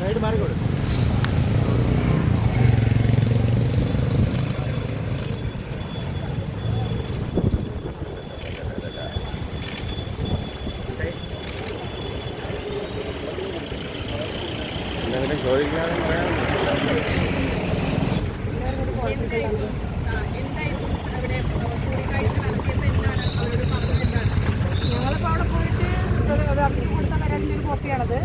Side മാറിക്കോളൂ. എന്തെങ്കിലും ചോദിക്കാനും പറയാനും ഞങ്ങളിപ്പോൾ അവിടെ പോയിട്ട് ഒരു അപ്പീൽ കൊടുത്ത പരാതിൻ്റെ ഒരു കോപ്പിയാണത്.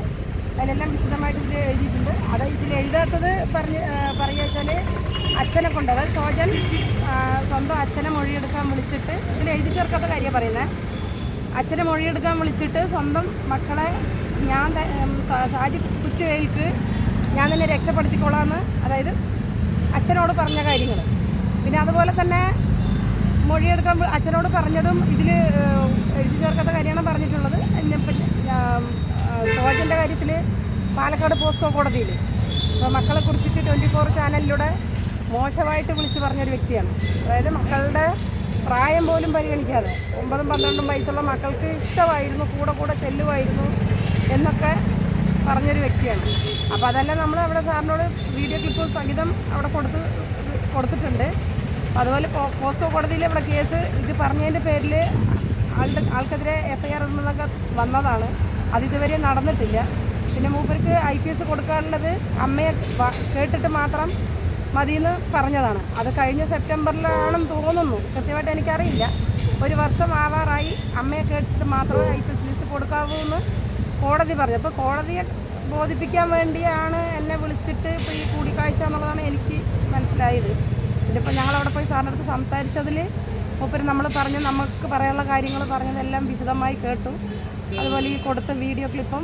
അതിലെല്ലാം വിശദമായിട്ട് ഇതിൽ എഴുതിയിട്ടുണ്ട്. അത് ഇതിൽ എഴുതാത്തത് പറയുക വെച്ചാൽ അച്ഛനെ കൊണ്ട്, അതായത് സോജൻ സ്വന്തം അച്ഛനെ മൊഴിയെടുക്കാൻ വിളിച്ചിട്ട്, ഇതിൽ എഴുതി ചേർക്കാത്ത കാര്യമാണ് പറയുന്നത്. അച്ഛനെ മൊഴിയെടുക്കാൻ വിളിച്ചിട്ട് സ്വന്തം മക്കളെ ഞാൻ സാജി കുറ്റുവേൽക്ക് ഞാൻ തന്നെ രക്ഷപ്പെടുത്തിക്കോളാമെന്ന്, അതായത് അച്ഛനോട് പറഞ്ഞ കാര്യങ്ങൾ. പിന്നെ അതുപോലെ തന്നെ മൊഴിയെടുക്കാൻ അച്ഛനോട് പറഞ്ഞതും ഇതിൽ എഴുതി ചേർക്കാത്ത കാര്യമാണ് പറഞ്ഞിട്ടുള്ളത്. സോജൻ്റെ കാര്യത്തിൽ പാലക്കാട് പോസ്കോ കോടതിയിൽ അപ്പോൾ മക്കളെ കുറിച്ചിട്ട് 24 ചാനലിലൂടെ മോശമായിട്ട് വിളിച്ച് പറഞ്ഞൊരു വ്യക്തിയാണ്. അതായത് മക്കളുടെ പ്രായം പോലും പരിഗണിക്കാതെ 9-12 വയസ്സുള്ള മക്കൾക്ക് ഇഷ്ടമായിരുന്നു, കൂടെ ചെല്ലുമായിരുന്നു എന്നൊക്കെ പറഞ്ഞൊരു വ്യക്തിയാണ്. അപ്പോൾ അതെല്ലാം നമ്മൾ അവിടെ സാറിനോട് വീഡിയോ ക്ലിപ്പ് സഹിതം അവിടെ കൊടുത്തിട്ടുണ്ട്. അതുപോലെ പോസ്കോ കൊടുതിയിൽ ഇവിടെ കേസ് ഇത് പറഞ്ഞതിൻ്റെ പേരിൽ ആൾക്കെതിരെ FIR ഇടുന്നതൊക്കെ വന്നതാണ്. അതിതുവരെ നടന്നിട്ടില്ല. പിന്നെ മൂപ്പർക്ക് IPS കൊടുക്കാനുള്ളത് അമ്മയെ കേട്ടിട്ട് മാത്രം മതിയെന്ന് പറഞ്ഞതാണ്. അത് കഴിഞ്ഞ സെപ്റ്റംബറിലാണെന്ന് തോന്നുന്നു, കൃത്യമായിട്ട് എനിക്കറിയില്ല. 1 വർഷം ആവാറായി. അമ്മയെ കേട്ടിട്ട് മാത്രമേ IPS ലിസ്റ്റ് കൊടുക്കാവൂ എന്ന് കോടതി പറഞ്ഞു. അപ്പോൾ കോടതിയെ ബോധിപ്പിക്കാൻ വേണ്ടിയാണ് എന്നെ വിളിച്ചിട്ട് ഇപ്പോൾ ഈ കൂടിക്കാഴ്ച എന്നുള്ളതാണ് എനിക്ക് മനസ്സിലായത്. ഇതിപ്പോൾ ഞങ്ങളവിടെ പോയി സാറിൻ്റെ അടുത്ത് സംസാരിച്ചതിൽ മൂപ്പര് നമ്മൾ പറഞ്ഞു, നമുക്ക് പറയാനുള്ള കാര്യങ്ങൾ പറഞ്ഞതെല്ലാം വിശദമായി കേട്ടു. അതുപോലെ ഈ കൊടുത്ത വീഡിയോ ക്ലിപ്പും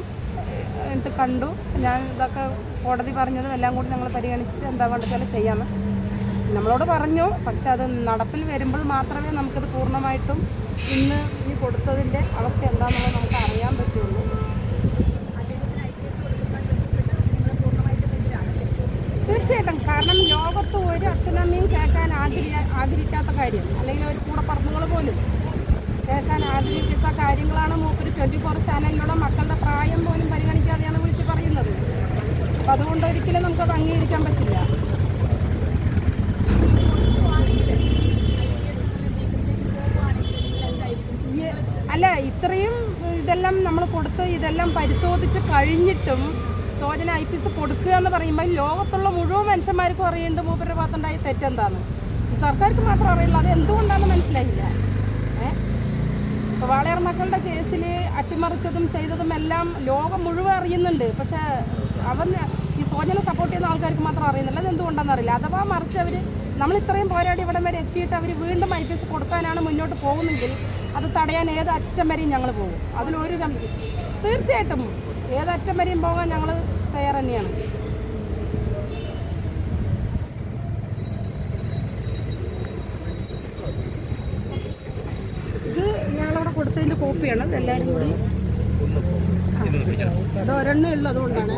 എന്നിട്ട് കണ്ടു. ഞാൻ ഇതൊക്കെ കോടതി പറഞ്ഞതും എല്ലാം കൂടി ഞങ്ങൾ പരിഗണിച്ചിട്ട് എന്താ വേണ്ടത് ചെയ്യാമെന്ന് നമ്മളോട് പറഞ്ഞു. പക്ഷെ അത് നടപ്പിൽ വരുമ്പോൾ മാത്രമേ നമുക്കത് പൂർണ്ണമായിട്ടും ഇന്ന് ഈ കൊടുത്തതിൻ്റെ അവസ്ഥ എന്താണെന്നുള്ളത് നമുക്ക് അറിയാൻ പറ്റുള്ളൂ. തീർച്ചയായിട്ടും. കാരണം ലോകത്ത് ഒരു അച്ഛനമ്മയും കേൾക്കാൻ ആഗ്രഹിക്കാത്ത കാര്യം, അല്ലെങ്കിൽ ഒരു കൂടെ പറമ്പുകൾ പോലും കേൾക്കാൻ ആഗ്രഹിക്കാത്ത കാര്യങ്ങളാണ് മൂപ്പര് 24 ചാനലിലൂടെ മക്കളുടെ പ്രായം പോലും പരിഗണിക്കാതെയാണ് വിളിച്ച് പറയുന്നത്. അപ്പം അതുകൊണ്ട് ഒരിക്കലും നമുക്കത് അംഗീകരിക്കാൻ പറ്റില്ല. അല്ല, ഇത്രയും ഇതെല്ലാം നമ്മൾ കൊടുത്ത് ഇതെല്ലാം പരിശോധിച്ച് കഴിഞ്ഞിട്ടും സോജന IPS കൊടുക്കുക എന്ന് പറയുമ്പോൾ ലോകത്തുള്ള മുഴുവൻ മനുഷ്യന്മാർക്കും അറിയേണ്ട മൂപ്പരുടെ ഭാഗത്തുണ്ടായ തെറ്റെന്താണ്. സർക്കാർക്ക് മാത്രം അറിയില്ല. അത് എന്തുകൊണ്ടാണെന്ന് മനസ്സിലായില്ല. ഇപ്പോൾ വാളയാർ മക്കളുടെ കേസിൽ അട്ടിമറിച്ചതും ചെയ്തതും എല്ലാം ലോകം മുഴുവൻ അറിയുന്നുണ്ട്. പക്ഷേ ഈ സോജന സപ്പോർട്ട് ചെയ്യുന്ന ആൾക്കാർക്ക് മാത്രം അറിയുന്നില്ല. അത് എന്തുകൊണ്ടാണെന്ന് അറിയില്ല. അഥവാ മറിച്ച് നമ്മൾ ഇത്രയും പോരാടി ഇവിടം വരെ എത്തിയിട്ട് അവർ വീണ്ടും IPS കൊടുക്കാനാണ് മുന്നോട്ട് പോകുന്നെങ്കിൽ അത് തടയാൻ ഏത് അറ്റം വരെയും ഞങ്ങൾ പോകും. അതിലൊരു തീർച്ചയായിട്ടും ഏതറ്റം വരെയും പോകാൻ ഞങ്ങൾ തയ്യാർ തന്നെയാണ്. ഇത് ഞങ്ങളവിടെ കൊടുത്തതിൻ്റെ കോപ്പിയാണ്. ഇതെല്ലാവരും കൂടി അത് ഒരെണ്ണേ ഉള്ളൂ, അതുകൊണ്ടാണ്.